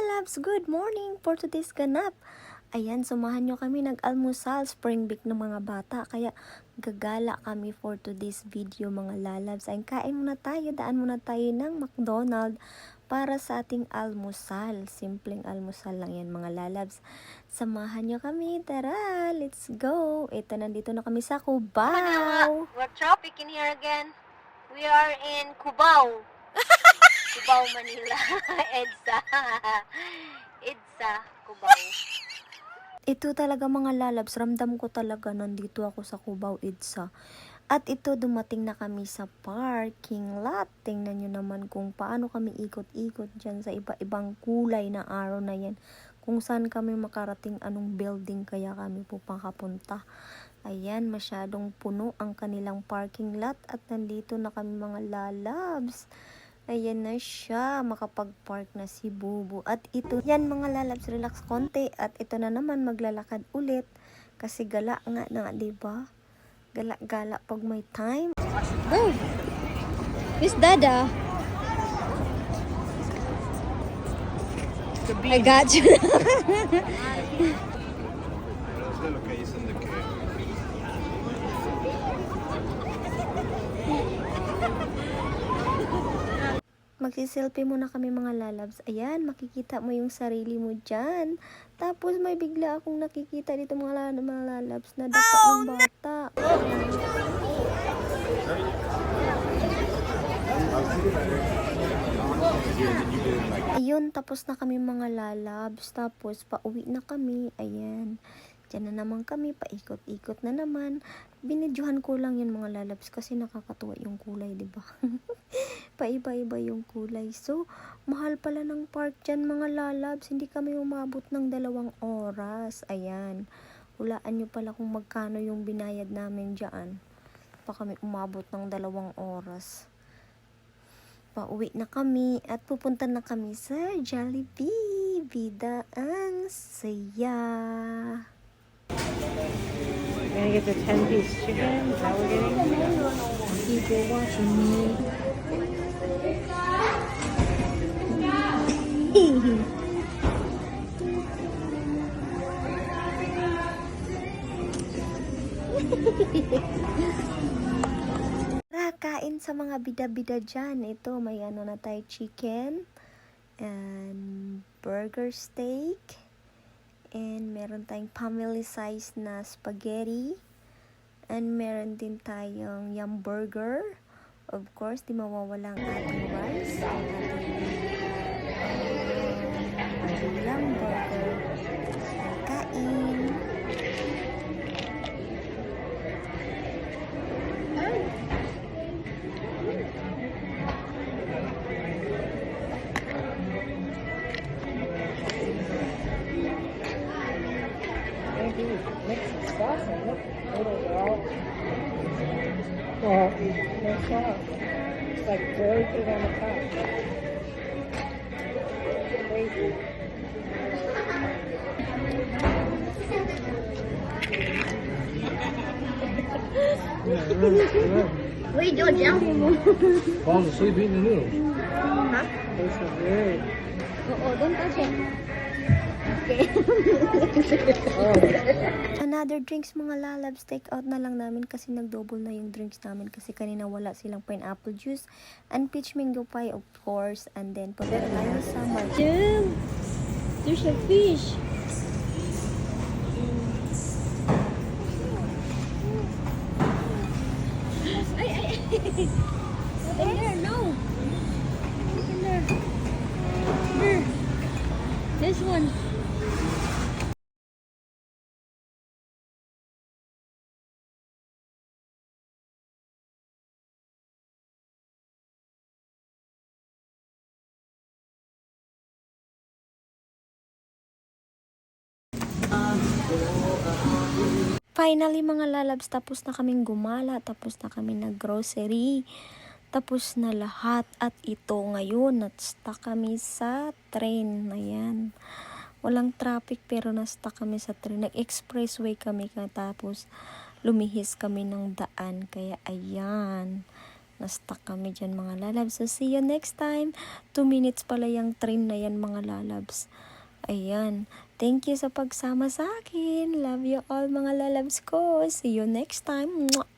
lalabs, good morning for today's ganap. Ayan, samahan nyo kami nag-almusal, spring break ng mga bata. Kaya gagala kami for today's video mga lalabs. Ay, kain muna tayo, daan muna tayo ng McDonald's para sa ating almusal. Simpleng almusal lang yan mga lalabs. Samahan nyo kami, tara, let's go. Ito, nandito na kami sa Cubao. We're traffic in here again. We are in Cubao. Cubao, Manila. EDSA. EDSA, Cubao. Ito talaga mga lalabs, ramdam ko talaga nandito ako sa Cubao EDSA. At ito, dumating na kami sa parking lot. Tingnan nyo naman kung paano kami ikot-ikot dyan sa iba-ibang kulay na araw na yan. Kung saan kami makarating, anong building kaya kami po pakapunta. Ayan, masyadong puno ang kanilang parking lot at nandito na kami mga lalabs. Ayan na siya, makapag-park na si Bubu. At ito, yan mga lalabs, relax konti. At ito na naman, maglalakad ulit. Kasi gala nga na, diba? Gala-gala pag may time. Go! Miss Dada. I got you. Magsiselfie muna kami mga lalabs. Ayan, makikita mo yung sarili mo dyan. Tapos may bigla akong nakikita dito mga lalabs na dapat yung bata. Ayun, tapos na kami mga lalabs. Tapos pauwi na kami. Ayan. Diyan na naman kami, paikot-ikot na naman. Binidyohan ko lang yun mga lalabs kasi nakakatuwa yung kulay, diba? Paiba-iba yung kulay. So, mahal pala ng park dyan mga lalabs. Hindi kami umabot ng 2 oras. Ayan. Hulaan nyo pala kung magkano yung binayad namin dyan. Pa kami umabot ng 2 oras. Pauwi na kami at pupunta na kami sa Jollibee. Bida ang saya. We're gonna get the 10-piece chicken. Is that what we're getting? People watching me. Tara, kain sa mga bida-bida dyan. Ito, may ano na tayo, chicken and burger steak. And meron tayong family size na spaghetti. And meron din tayong yum burger. Of course, di mawawala ang ating rice. Ang ating yum burger. Kain. Mix the sauce and look, noodles are all, well, no sauce. It's like very good on the top. Crazy. What are you doing, Jam? Falls asleep eating the noodles. Huh? Those are very... Don't touch it. Another drinks mga lalabs, take out na lang namin kasi nag-double na yung drinks namin kasi kanina wala silang pineapple juice and peach mango pie of course, and then punta tayo sa market. There's a fish. Look in there, no. Look in there. There. This one. Finally mga lalabs, tapos na kaming gumala, tapos na kami nag-grocery, tapos na lahat. At ito ngayon, na-stuck kami sa train. Ayan. Walang traffic pero na-stuck kami sa train. Nag-expressway kami tapos lumihis kami ng daan. Kaya ayan, Na-stuck kami dyan mga lalabs. So, see you next time. 2 minutes pala yung train na yan mga lalabs. Ayan. Thank you sa pagsama sa akin. Love you all mga lalabs ko. See you next time. Mwah!